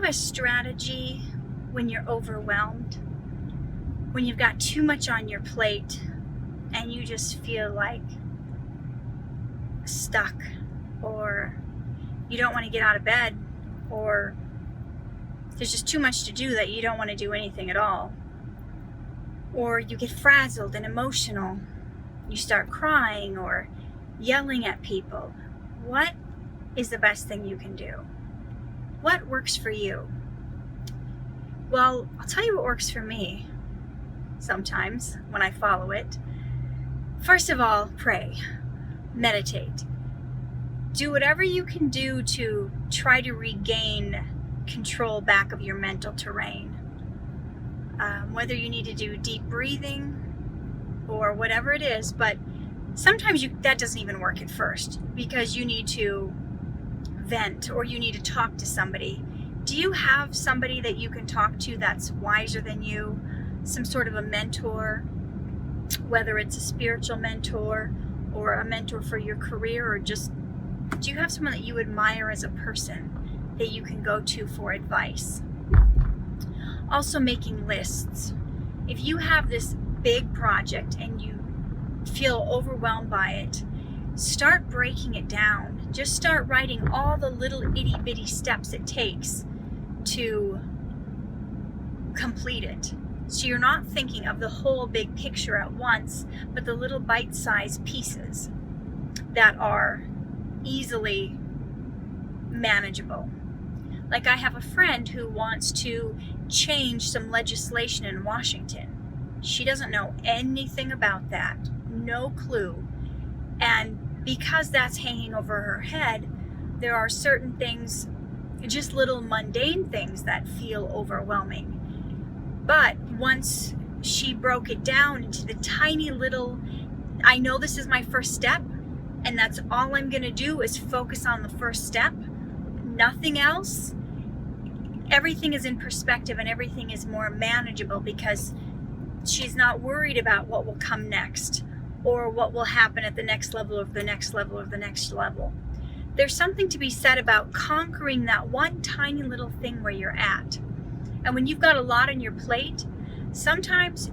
a strategy when you're overwhelmed? When you've got too much on your plate and you just feel like stuck, or you don't want to get out of bed, or there's just too much to do that you don't want to do anything at all, or you get frazzled and emotional, you start crying or yelling at people. What is the best thing you can do? What works for you? Well, I'll tell you what works for me sometimes when I follow it. First of all, pray, meditate. Do whatever you can do to try to regain control back of your mental terrain. Whether you need to do deep breathing or whatever it is, but sometimes that doesn't even work at first because you need to vent or you need to talk to somebody. Do you have somebody that you can talk to that's wiser than you? Some sort of a mentor, whether it's a spiritual mentor or a mentor for your career, or just, do you have someone that you admire as a person that you can go to for advice? Also, making lists. If you have this big project and you feel overwhelmed by it, start breaking it down. Just start writing all the little itty bitty steps it takes to complete it. So you're not thinking of the whole big picture at once, but the little bite-sized pieces that are easily manageable. Like, I have a friend who wants to change some legislation in Washington. She doesn't know anything about that, no clue. And because that's hanging over her head, there are certain things, just little mundane things, that feel overwhelming. But once she broke it down into the tiny little, I know this is my first step, and that's all I'm going to do is focus on the first step, nothing else. Everything is in perspective and everything is more manageable because she's not worried about what will come next or what will happen at the next level of the next level of the next level. There's something to be said about conquering that one tiny little thing where you're at. And when you've got a lot on your plate, sometimes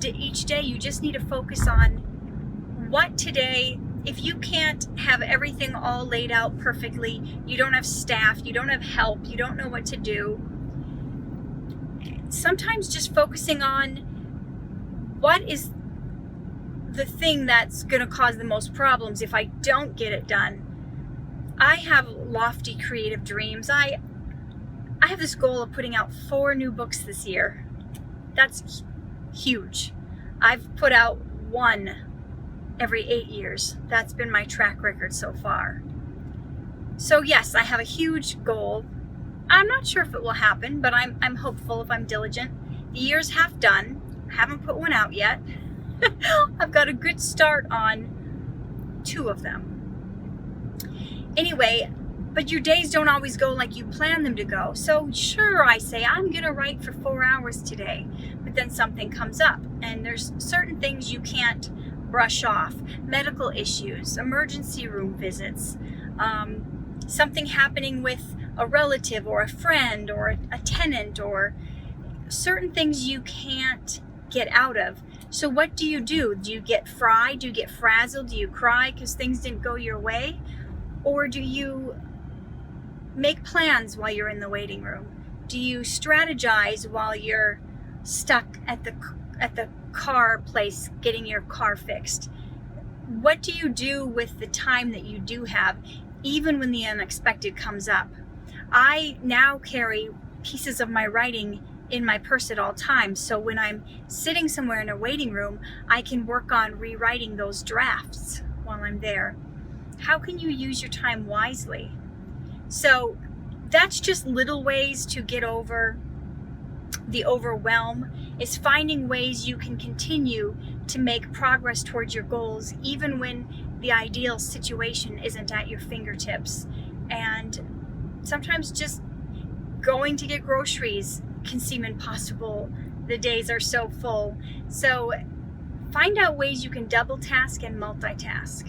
each day you just need to focus on what today. If you can't have everything all laid out perfectly, you don't have staff, you don't have help, you don't know what to do, sometimes just focusing on what is the thing that's going to cause the most problems if I don't get it done. I have lofty creative dreams. I have this goal of putting out 4 new books this year. That's huge. I've put out 1 every 8 years. That's been my track record so far. So yes, I have a huge goal. I'm not sure if it will happen, but I'm hopeful if I'm diligent. The year's half done. I haven't put 1 out yet. I've got a good start on 2 of them. Anyway, but your days don't always go like you plan them to go. So sure, I say, I'm going to write for 4 hours today, but then something comes up and there's certain things you can't brush off. Medical issues, emergency room visits, something happening with a relative or a friend or a tenant, or certain things you can't get out of. So what do? Do you get fried? Do you get frazzled? Do you cry because things didn't go your way? Or do you make plans while you're in the waiting room? Do you strategize while you're stuck at the car place getting your car fixed? What do you do with the time that you do have, even when the unexpected comes up? I now carry pieces of my writing in my purse at all times, so when I'm sitting somewhere in a waiting room, I can work on rewriting those drafts while I'm there. How can you use your time wisely? So that's just little ways to get over the overwhelm, is finding ways you can continue to make progress towards your goals even when the ideal situation isn't at your fingertips. And sometimes just going to get groceries can seem impossible. The days are so full. So find out ways you can double task and multitask.